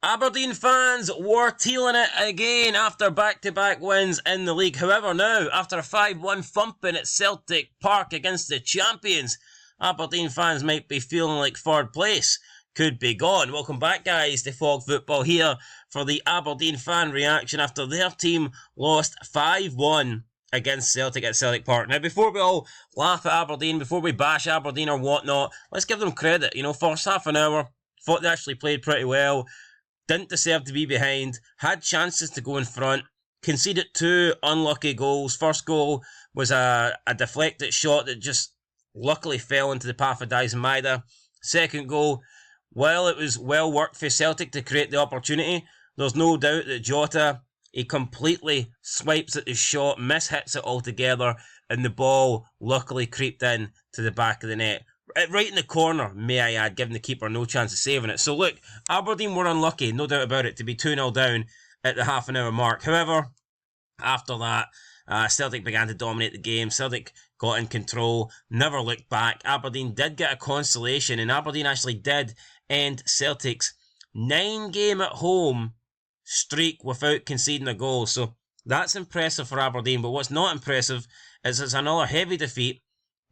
Aberdeen fans were tealing it again after back-to-back wins in the league. However, now, after a 5-1 thumping at Celtic Park against the champions, Aberdeen fans might be feeling like third place could be gone. Welcome back, guys, to Fog Football here for the Aberdeen fan reaction after their team lost 5-1 against Celtic at Celtic Park. Now, before we all laugh at Aberdeen, before we bash Aberdeen or whatnot, let's give them credit. You know, first half an hour, thought they actually played pretty well. Didn't deserve to be behind, had chances to go in front, conceded two unlucky goals. First goal was a deflected shot that just luckily fell into the path of Dyson Maeda. Second goal, well, it was well worked for Celtic to create the opportunity. There's no doubt that Jota, he completely swipes at his shot, mishits it altogether, and the ball luckily creeped in to the back of the net. Right in the corner, may I add, giving the keeper no chance of saving it. So look, Aberdeen were unlucky, no doubt about it, to be 2-0 down at the half an hour mark. However, after that, Celtic began to dominate the game. Celtic got in control, never looked back. Aberdeen did get a consolation, and Aberdeen actually did end Celtic's 9-game at home streak without conceding a goal. So that's impressive for Aberdeen, but what's not impressive is it's another heavy defeat.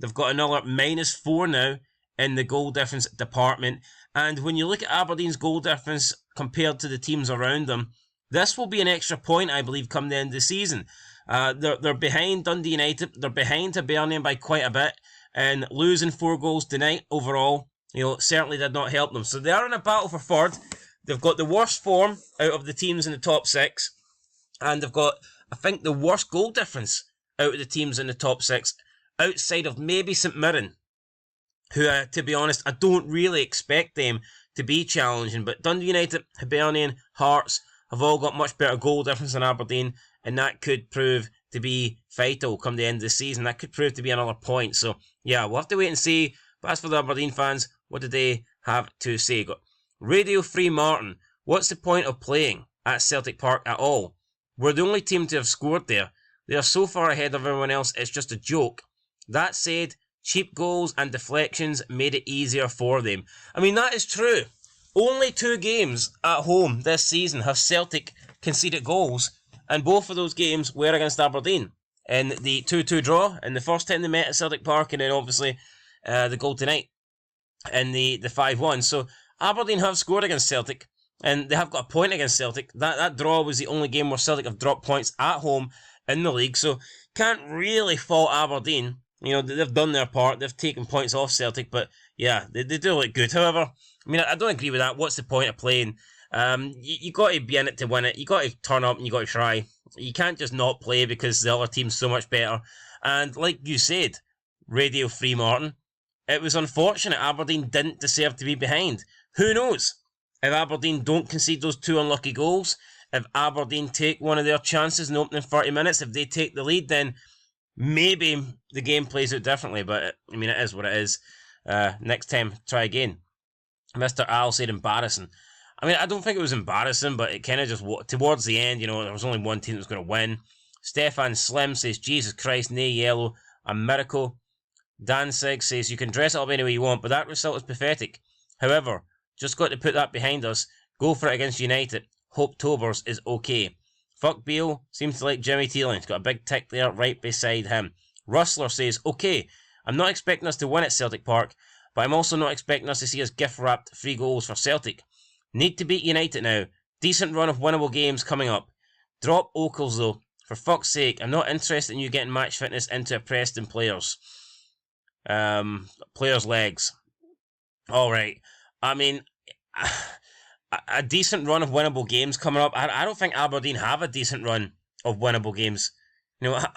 They've got another -4 now in the goal difference department. And when you look at Aberdeen's goal difference compared to the teams around them, this will be an extra point, I believe, come the end of the season. They're behind Dundee United. They're behind Aberdeen by quite a bit. And losing 4 goals tonight overall, certainly did not help them. So they are in a battle for third. They've got the worst form out of the teams in the top 6. And they've got, I think, the worst goal difference out of the teams in the top 6. Outside of maybe St Mirren, who, to be honest, I don't really expect them to be challenging. But Dundee United, Hibernian, Hearts have all got much better goal difference than Aberdeen, and that could prove to be vital come the end of the season. That could prove to be another point. So, yeah, we'll have to wait and see. But as for the Aberdeen fans, what do they have to say? Got Radio Free Martin. What's the point of playing at Celtic Park at all? We're the only team to have scored there. They are so far ahead of everyone else, it's just a joke. That said, cheap goals and deflections made it easier for them. I mean, that is true. Only 2 games at home this season have Celtic conceded goals, and both of those games were against Aberdeen. In the 2-2 draw, in the first time they met at Celtic Park, and then obviously the goal tonight in the 5-1. So Aberdeen have scored against Celtic, and they have got a point against Celtic. That draw was the only game where Celtic have dropped points at home in the league, so can't really fault Aberdeen. They've done their part. They've taken points off Celtic, but yeah, they do look good. However, I mean, I don't agree with that. What's the point of playing? You got to be in it to win it. You got to turn up and you got to try. You can't just not play because the other team's so much better. And like you said, Radio Free Martin, it was unfortunate Aberdeen didn't deserve to be behind. Who knows? If Aberdeen don't concede those 2 unlucky goals, if Aberdeen take one of their chances in the opening 30 minutes, if they take the lead, then maybe the game plays out differently, but I mean, it is what it is. Next time, try again. Mr. Al said embarrassing. I mean, I don't think it was embarrassing, but it kind of just, towards the end, there was only one team that was going to win. Stefan Slim says, Jesus Christ, nay yellow, a miracle. Danzig says, you can dress it up any way you want, but that result is pathetic. However, just got to put that behind us. Go for it against United. Hope Tobers is okay. Fuck Beale, seems to like Jimmy Teeling. He's got a big tick there right beside him. Rustler says, okay, I'm not expecting us to win at Celtic Park, but I'm also not expecting us to see us gift-wrapped 3 goals for Celtic. Need to beat United now. Decent run of winnable games coming up. Drop Oakles though. For fuck's sake, I'm not interested in you getting match fitness into a Preston players' legs. Alright, I mean, a decent run of winnable games coming up. I don't think Aberdeen have a decent run of winnable games.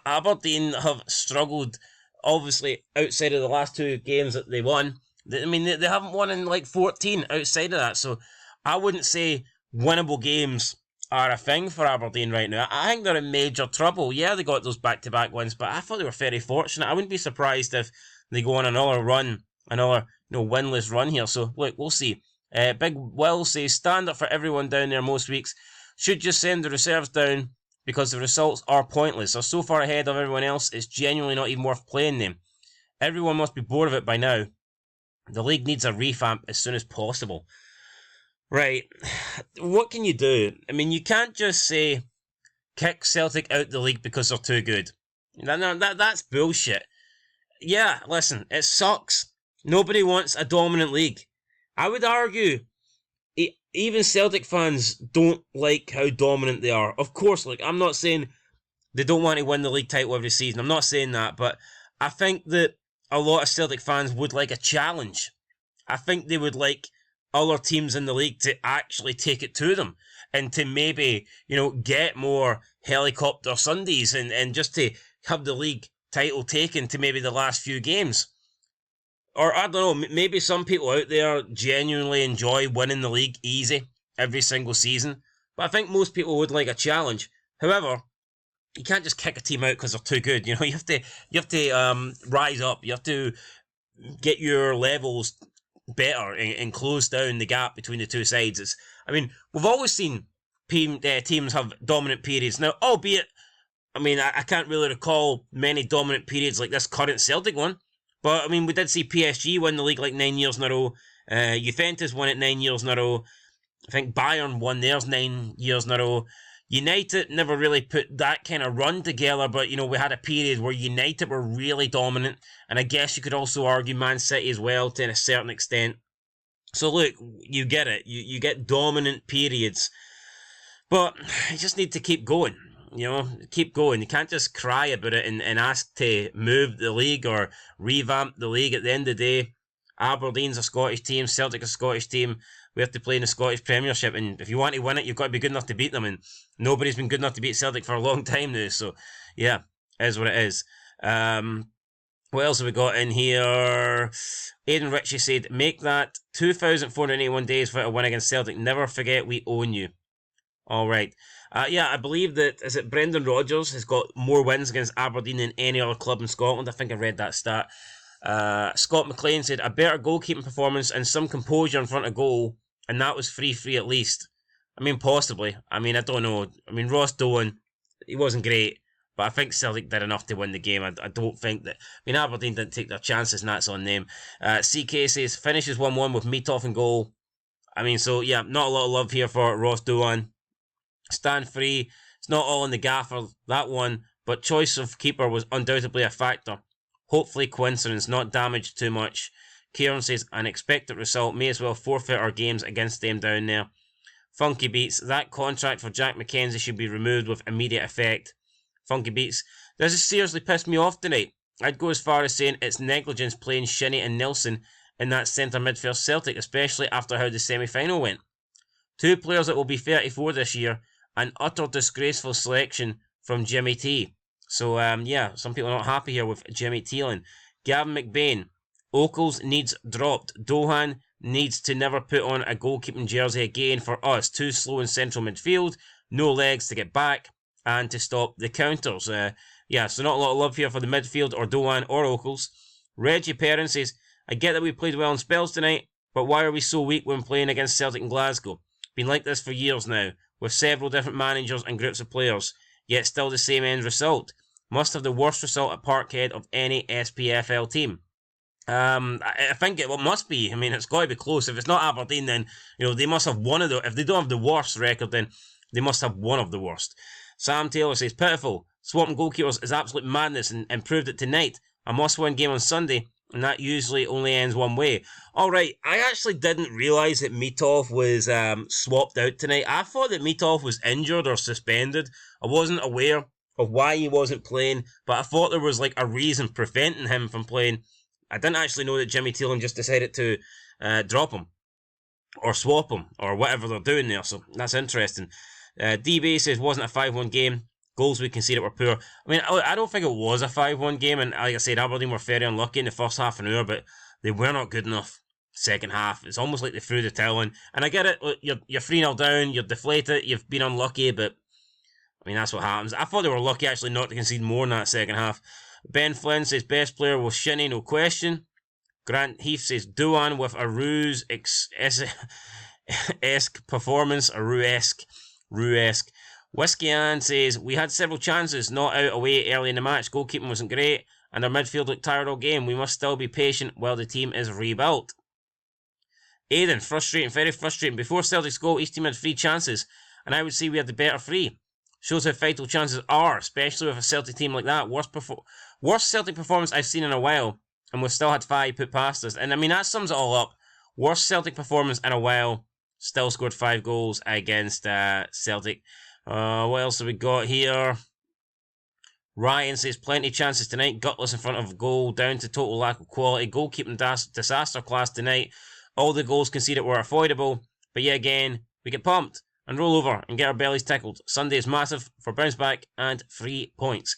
Aberdeen have struggled, obviously, outside of the last 2 games that they won. I mean, they haven't won in like 14 outside of that, so I wouldn't say winnable games are a thing for Aberdeen right now. I think they're in major trouble. Yeah, they got those back-to-back wins, but I thought they were very fortunate. I wouldn't be surprised if they go on another run, another winless run here. So, look, we'll see. Big Will says, stand up for everyone down there most weeks. Should just send the reserves down because the results are pointless. They're so far ahead of everyone else, it's genuinely not even worth playing them. Everyone must be bored of it by now. The league needs a revamp as soon as possible. Right. What can you do? I mean, you can't just say kick Celtic out the league because they're too good. That's bullshit. Yeah, listen, it sucks. Nobody wants a dominant league. I would argue even Celtic fans don't like how dominant they are. Of course, like, I'm not saying they don't want to win the league title every season. I'm not saying that, but I think that a lot of Celtic fans would like a challenge. I think they would like other teams in the league to actually take it to them and to maybe, get more helicopter Sundays and just to have the league title taken to maybe the last few games. Or I don't know, maybe some people out there genuinely enjoy winning the league easy every single season. But I think most people would like a challenge. However, you can't just kick a team out because they're too good. You have to rise up. You have to get your levels better and close down the gap between the two sides. We've always seen teams have dominant periods. Now, albeit, I can't really recall many dominant periods like this current Celtic one. But, we did see PSG win the league like 9 years in a row. Juventus won it 9 years in a row. I think Bayern won theirs 9 years in a row. United never really put that kind of run together, but, we had a period where United were really dominant, and I guess you could also argue Man City as well to a certain extent. So look, you get it. You get dominant periods, but you just need to keep going. Keep going. You can't just cry about it and ask to move the league or revamp the league. At the end of the day, Aberdeen's a Scottish team, Celtic a Scottish team. We have to play in the Scottish Premiership, and if you want to win it, you've got to be good enough to beat them, and nobody's been good enough to beat Celtic for a long time now, so yeah, it is what it is. What else have we got in here? Aidan Ritchie said, make that 2,481 days for a win against Celtic. Never forget we own you. Alright. I believe that, is it Brendan Rodgers has got more wins against Aberdeen than any other club in Scotland. I think I read that stat. Scott McLean said, a better goalkeeping performance and some composure in front of goal, and that was 3-3 at least. Possibly. I don't know. Ross Doan, he wasn't great, but I think Celtic did enough to win the game. I don't think that... Aberdeen didn't take their chances, and that's on them. CK says, finishes 1-1 with Meathoff in goal. So, yeah, not a lot of love here for Ross Doan. Stand free. It's not all in the gaffer, that one, but choice of keeper was undoubtedly a factor. Hopefully coincidence, not damaged too much. Kieran says, an expected result, may as well forfeit our games against them down there. Funky Beats, that contract for Jack McKenzie should be removed with immediate effect. Funky Beats, this has seriously pissed me off tonight. I'd go as far as saying it's negligence playing Shinnie and Nilsson in that centre midfield Celtic, especially after how the semi-final went. Two players that will be 34 this year, an utter disgraceful selection from Jimmy T. So, some people are not happy here with Jimmy Thielen. Gavin McBain, Oakles needs dropped. Dohan needs to never put on a goalkeeping jersey again for us. Too slow in central midfield, no legs to get back, and to stop the counters. So not a lot of love here for the midfield, or Dohan, or Oakles. Reggie Perrin says, I get that we played well in spells tonight, but why are we so weak when playing against Celtic and Glasgow? Been like this for years now, with several different managers and groups of players, yet still the same end result. Must have the worst result at Parkhead of any SPFL team. I think it must be. It's got to be close. If it's not Aberdeen, then they must have one of the. If they don't have the worst record, then they must have one of the worst. Sam Taylor says, pitiful. Swapping goalkeepers is absolute madness, and proved it tonight. A must-win game on Sunday, and that usually only ends one way. Alright, I actually didn't realise that Meathoff was swapped out tonight. I thought that Meathoff was injured or suspended. I wasn't aware of why he wasn't playing, but I thought there was a reason preventing him from playing. I didn't actually know that Jimmy Thielen just decided to drop him, or swap him, or whatever they're doing there, so that's interesting. DB says, wasn't a 5-1 game. Goals we conceded were poor. I don't think it was a 5-1 game, and like I said, Aberdeen were very unlucky in the first half an hour, but they were not good enough second half. It's almost like they threw the towel in. And I get it, you're 3-0 down, you're deflated, you've been unlucky, but that's what happens. I thought they were lucky actually not to concede more in that second half. Ben Flynn says, best player was Shinnie, no question. Grant Heath says, Douan with a Roux-esque performance, a Roux-esque. Whiskey Ann says, we had several chances, not out away early in the match. Goalkeeping wasn't great, and our midfield looked tired all game. We must still be patient while the team is rebuilt. Aidan, frustrating, very frustrating. Before Celtic's goal, each team had 3 chances, and I would say we had the better 3. Shows how vital chances are, especially with a Celtic team like that. Worst Celtic performance I've seen in a while, and we've still had 5 put past us. And I mean, that sums it all up. Worst Celtic performance in a while, still scored 5 goals against Celtic. What else have we got here? Ryan says, plenty of chances tonight, gutless in front of goal, down to total lack of quality. Goalkeeping disaster class tonight. All the goals conceded were avoidable, but yet again, we get pumped and roll over and get our bellies tickled. Sunday is massive for bounce back and 3 points.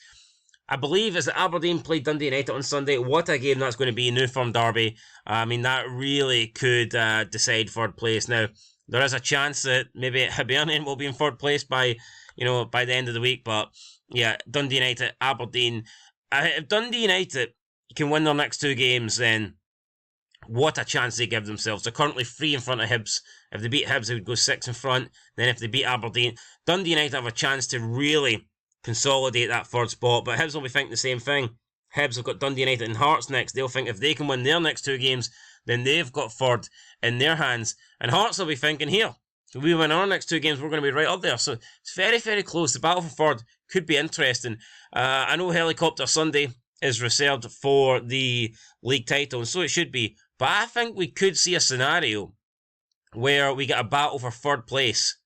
I believe as Aberdeen played Dundee United on Sunday, what a game that's going to be, new firm derby. I mean, that really could decide 3rd place. Now, there is a chance that maybe Hibernian will be in 3rd place by the end of the week, but yeah, Dundee United, Aberdeen. If Dundee United can win their next 2 games, then what a chance they give themselves. They're currently 3 in front of Hibs. If they beat Hibs, they would go 6 in front. Then if they beat Aberdeen, Dundee United have a chance to really consolidate that 3rd spot. But Hibs will be thinking the same thing. Hibs have got Dundee United and Hearts next. They'll think if they can win their next 2 games, then they've got 3rd in their hands. And Hearts will be thinking, here, if we win our next 2 games, we're going to be right up there. So it's very, very close. The battle for 3rd could be interesting. I know Helicopter Sunday is reserved for the league title, and so it should be. But I think we could see a scenario where we get a battle for 3rd place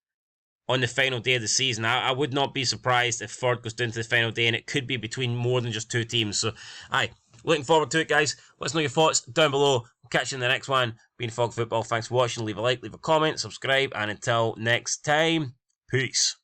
on the final day of the season. I would not be surprised if 3rd goes down to the final day, and it could be between more than just 2 teams. So, looking forward to it, guys. Let us know your thoughts down below. We'll catch you in the next one. Been Fog Football. Thanks for watching. Leave a like, leave a comment, subscribe, and until next time, peace.